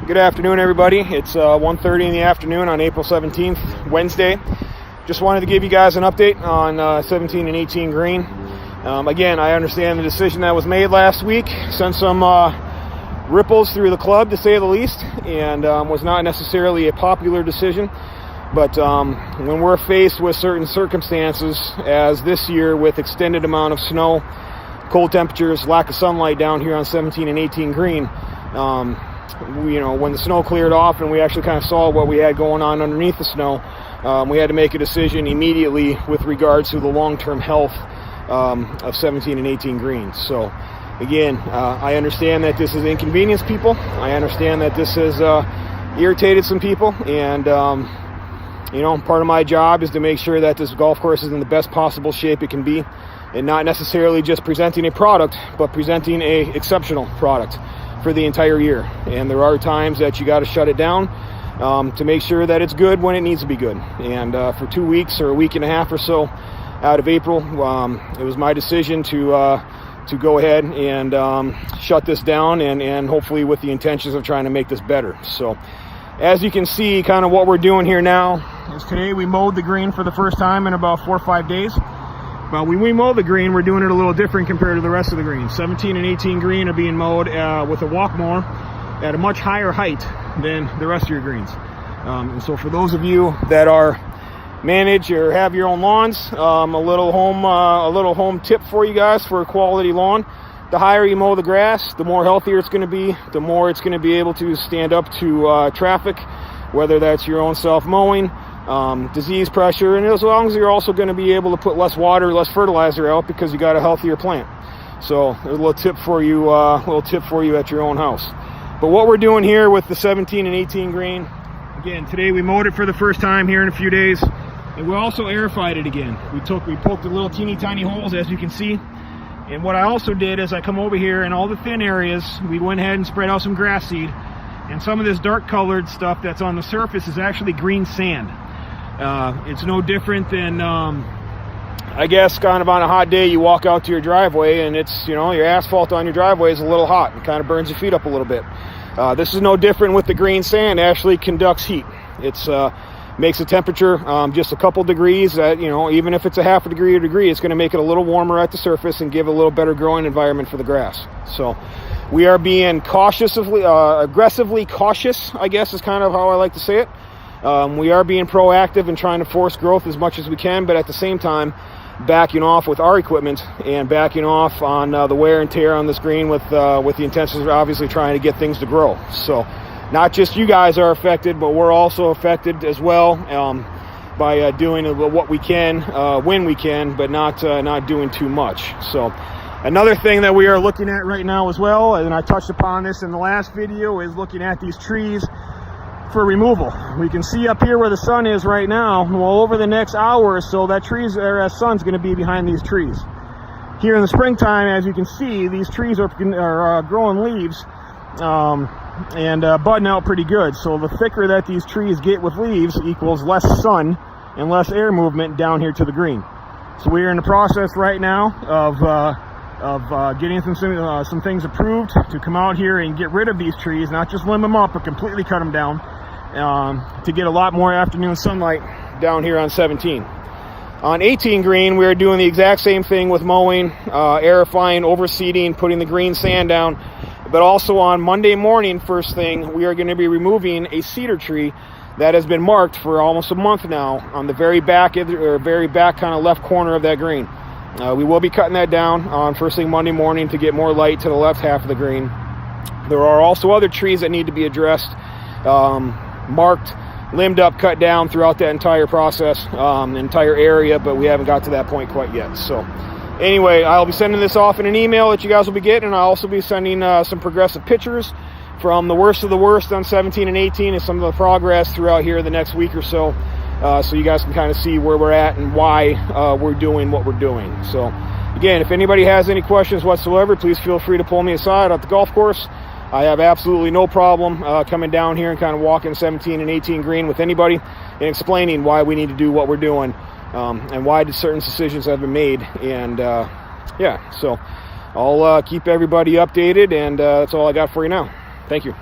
Good afternoon, everybody. It's 1:30 in the afternoon on April 17th, Wednesday. Just wanted to give you guys an update on 17 and 18 green. Again, I understand the decision that was made last week sent some ripples through the club, to say the least, and was not necessarily a popular decision. But when we're faced with certain circumstances, as this year with extended amount of snow, cold temperatures, lack of sunlight down here on 17 and 18 green, when the snow cleared off and we actually kind of saw what we had going on underneath the snow, we had to make a decision immediately with regards to the long-term health of 17 and 18 greens. So again, I understand that this has inconvenienced people. I understand that this has irritated some people, and part of my job is to make sure that this golf course is in the best possible shape it can be, and not necessarily just presenting a product, but presenting a exceptional product for the entire year. And there are times that you got to shut it down to make sure that it's good when it needs to be good. And for 2 weeks or a week and a half or so out of April, it was my decision to go ahead and shut this down, and hopefully with the intentions of trying to make this better. So as you can see, kind of what we're doing here now is today we mowed the green for the first time in about 4 or 5 days. But when we mow the green, we're doing it a little different compared to the rest of the greens. 17 and 18 green are being mowed with a walk mower at a much higher height than the rest of your greens. And so for those of you that are manage or have your own lawns, a little home tip for you guys for a quality lawn: the higher you mow the grass, the more healthier it's going to be, the more it's going to be able to stand up to traffic, whether that's your own self-mowing, disease pressure, and as long as you're also going to be able to put less water, less fertilizer out because you got a healthier plant. So there's a little tip for you at your own house. But what we're doing here with the 17 and 18 green, again, today we mowed it for the first time here in a few days, and we also aerified it again. We poked the little teeny tiny holes, as you can see. And what I also did is I come over here in all the thin areas, we went ahead and spread out some grass seed, and some of this dark colored stuff that's on the surface is actually green sand. It's no different than, I guess, kind of on a hot day you walk out to your driveway and it's, your asphalt on your driveway is a little hot and kind of burns your feet up a little bit. This is no different with the green sand. It actually conducts heat. It's makes the temperature just a couple degrees, that even if it's a half a degree or degree, it's going to make it a little warmer at the surface and give a little better growing environment for the grass. So we are being aggressively cautious, I guess is kind of how I like to say it. We are being proactive and trying to force growth as much as we can, but at the same time backing off with our equipment and backing off on the wear and tear on this green with the intentions of obviously trying to get things to grow. So not just you guys are affected, but we're also affected as well by doing what we can when we can, but not doing too much. So another thing that we are looking at right now as well, and I touched upon this in the last video, is looking at these trees for removal. We can see up here where the sun is right now. Well, over the next hour or so, that sun's going to be behind these trees. Here in the springtime, as you can see, these trees are growing leaves and budding out pretty good. So the thicker that these trees get with leaves equals less sun and less air movement down here to the green. So we are in the process right now of getting some things approved to come out here and get rid of these trees, not just limb them up, but completely cut them down, to get a lot more afternoon sunlight down here on 17. On 18 green, we are doing the exact same thing with mowing, aerifying, overseeding, putting the green sand down. But also on Monday morning, first thing, we are going to be removing a cedar tree that has been marked for almost a month now on the very back kind of left corner of that green. We will be cutting that down on first thing Monday morning to get more light to the left half of the green. There are also other trees that need to be addressed, marked, limbed up, cut down throughout that entire process, entire area, but we haven't got to that point quite yet. So anyway, I'll be sending this off in an email that you guys will be getting, and I'll also be sending some progressive pictures from the worst of the worst on 17 and 18 and some of the progress throughout here the next week or so. So you guys can kind of see where we're at and why we're doing what we're doing. So again, if anybody has any questions whatsoever, please feel free to pull me aside at the golf course. I have absolutely no problem coming down here and kind of walking 17 and 18 green with anybody and explaining why we need to do what we're doing and why certain decisions have been made. And yeah, so I'll keep everybody updated, and that's all I got for you now. Thank you.